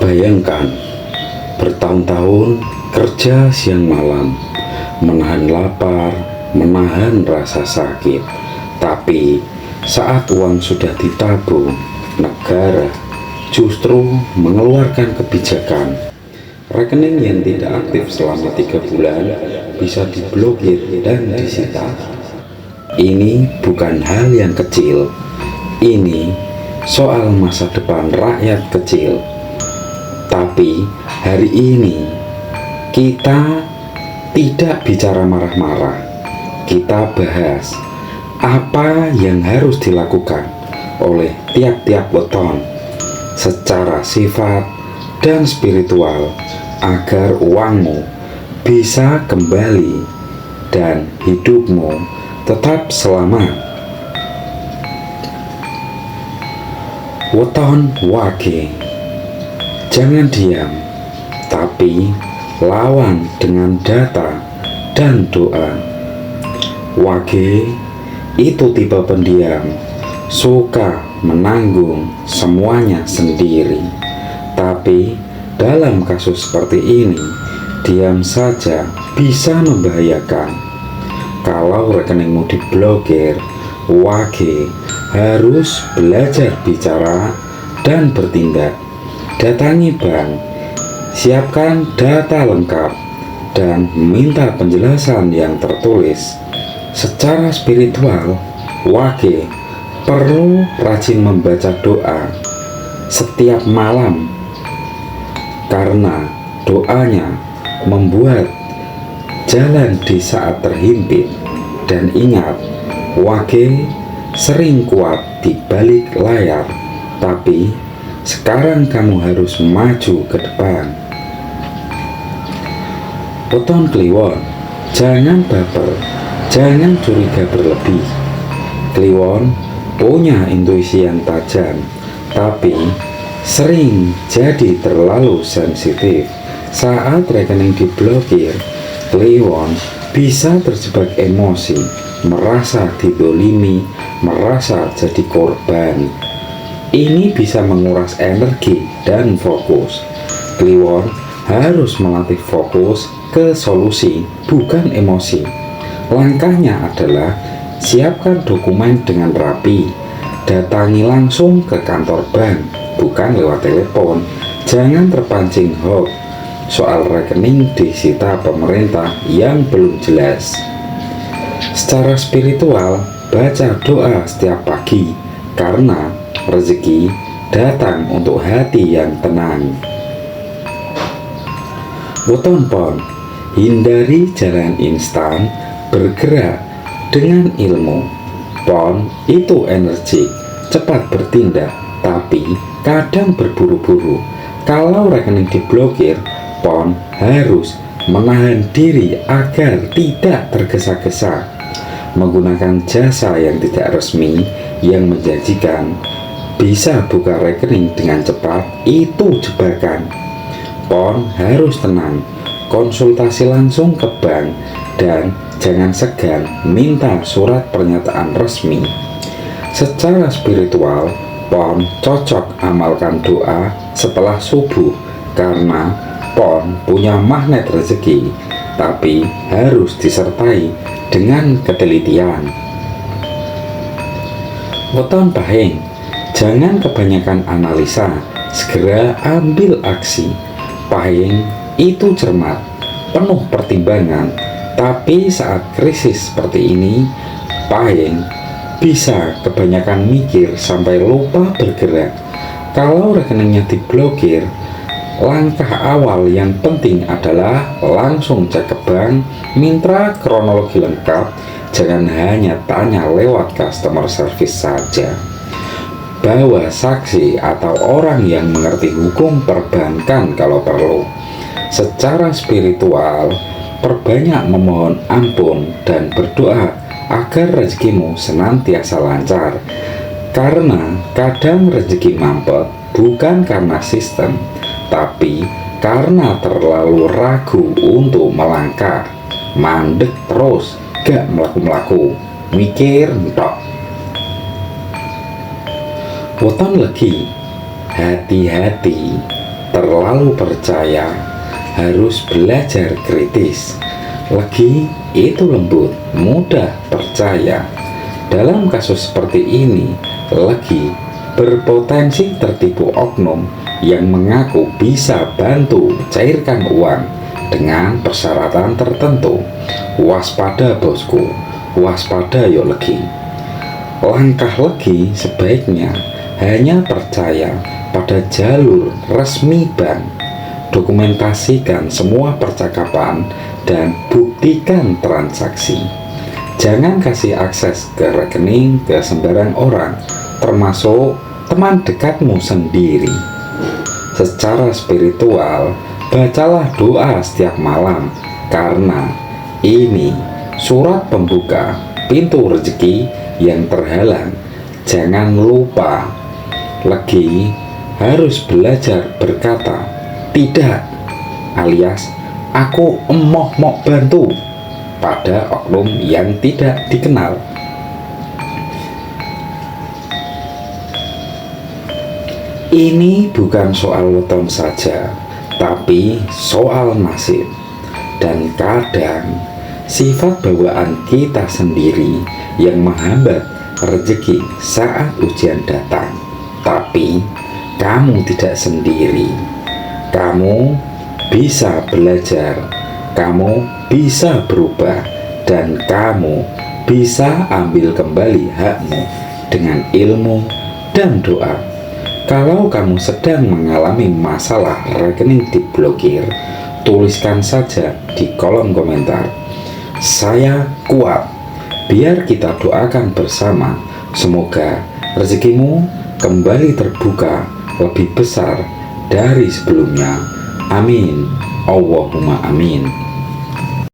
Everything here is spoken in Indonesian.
Bayangkan, bertahun-tahun kerja siang malam, menahan lapar, menahan rasa sakit. Tapi saat uang sudah ditabung, negara justru mengeluarkan kebijakan. Rekening yang tidak aktif selama 3 bulan bisa diblokir dan disita. Ini bukan hal yang kecil. Ini soal masa depan rakyat kecil. Tapi hari ini kita tidak bicara marah-marah. Kita bahas apa yang harus dilakukan oleh tiap-tiap weton secara sifat dan spiritual agar uangmu bisa kembali dan hidupmu tetap selamat. Weton Wage, jangan diam, tapi lawan dengan data dan doa. Wage itu tipe pendiam, suka menanggung semuanya sendiri. Tapi dalam kasus seperti ini, diam saja bisa membahayakan. Kalau rekeningmu diblokir, Wage harus belajar bicara dan bertindak. Datangi bank, siapkan data lengkap, dan minta penjelasan yang tertulis. Secara spiritual, Wage perlu rajin membaca doa setiap malam, karena doanya membuat jalan di saat terhimpit. Dan ingat, Wage sering kuat di balik layar, tapi sekarang kamu harus maju ke depan. Weton Kliwon, jangan baper, jangan curiga berlebih. Kliwon punya intuisi yang tajam, tapi sering jadi terlalu sensitif. Saat rekening diblokir, Kliwon bisa terjebak emosi, merasa didolimi, merasa jadi korban. Ini bisa menguras energi dan fokus. Kliwon harus melatih fokus ke solusi, bukan emosi. Langkahnya adalah siapkan dokumen dengan rapi, datangi langsung ke kantor bank, bukan lewat telepon. Jangan terpancing hoax soal rekening disita pemerintah yang belum jelas. Secara spiritual, baca doa setiap pagi, karena rezeki datang untuk hati yang tenang. Weton Pon, hindari jalan instan, bergerak dengan ilmu. Pon itu energik, cepat bertindak, tapi kadang berburu-buru. Kalau rekening diblokir, Pon harus menahan diri agar tidak tergesa-gesa. Menggunakan jasa yang tidak resmi yang menjanjikan bisa buka rekening dengan cepat, itu jebakan. Pon harus tenang, konsultasi langsung ke bank, dan jangan segan minta surat pernyataan resmi. Secara spiritual, Pon cocok amalkan doa setelah subuh, karena Pon punya magnet rezeki, tapi harus disertai dengan ketelitian. Weton Pahing, jangan kebanyakan analisa, segera ambil aksi. Pahing itu cermat, penuh pertimbangan, tapi saat krisis seperti ini, Pahing bisa kebanyakan mikir sampai lupa bergerak. Kalau rekeningnya diblokir, langkah awal yang penting adalah langsung cek ke bank, minta kronologi lengkap. Jangan hanya tanya lewat customer service saja. Bawa saksi atau orang yang mengerti hukum perbankan kalau perlu. Secara spiritual, perbanyak memohon ampun dan berdoa agar rezekimu senantiasa lancar. Karena kadang rezeki mampet bukan karena sistem, tapi karena terlalu ragu untuk melangkah. Mandek terus, gak melaku-melaku, mikir entok. Weton Legi, hati-hati, terlalu percaya, harus belajar kritis. Legi itu lembut, mudah percaya. Dalam kasus seperti ini, Legi berpotensi tertipu oknum yang mengaku bisa bantu cairkan uang dengan persyaratan tertentu. Waspada bosku, waspada yo Legi. Langkah Legi sebaiknya hanya percaya pada jalur resmi bank. Dokumentasikan semua percakapan dan buktikan transaksi. Jangan kasih akses ke rekening ke sembarang orang, termasuk teman dekatmu sendiri. Secara spiritual, bacalah doa setiap malam, karena ini surat pembuka pintu rezeki yang terhalang. Jangan lupa, Legi harus belajar berkata tidak, alias aku emoh mau bantu pada oknum yang tidak dikenal. Ini bukan soal weton saja, tapi soal nasib. Dan kadang sifat bawaan kita sendiri yang menghambat rezeki saat ujian datang. Tapi kamu tidak sendiri. Kamu bisa belajar, kamu bisa berubah, dan kamu bisa ambil kembali hakmu dengan ilmu dan doa. Kalau kamu sedang mengalami masalah rekening diblokir, tuliskan saja di kolom komentar, "Saya kuat." Biar kita doakan bersama, semoga rezekimu kembali terbuka lebih besar dari sebelumnya. Amin. Allahumma amin.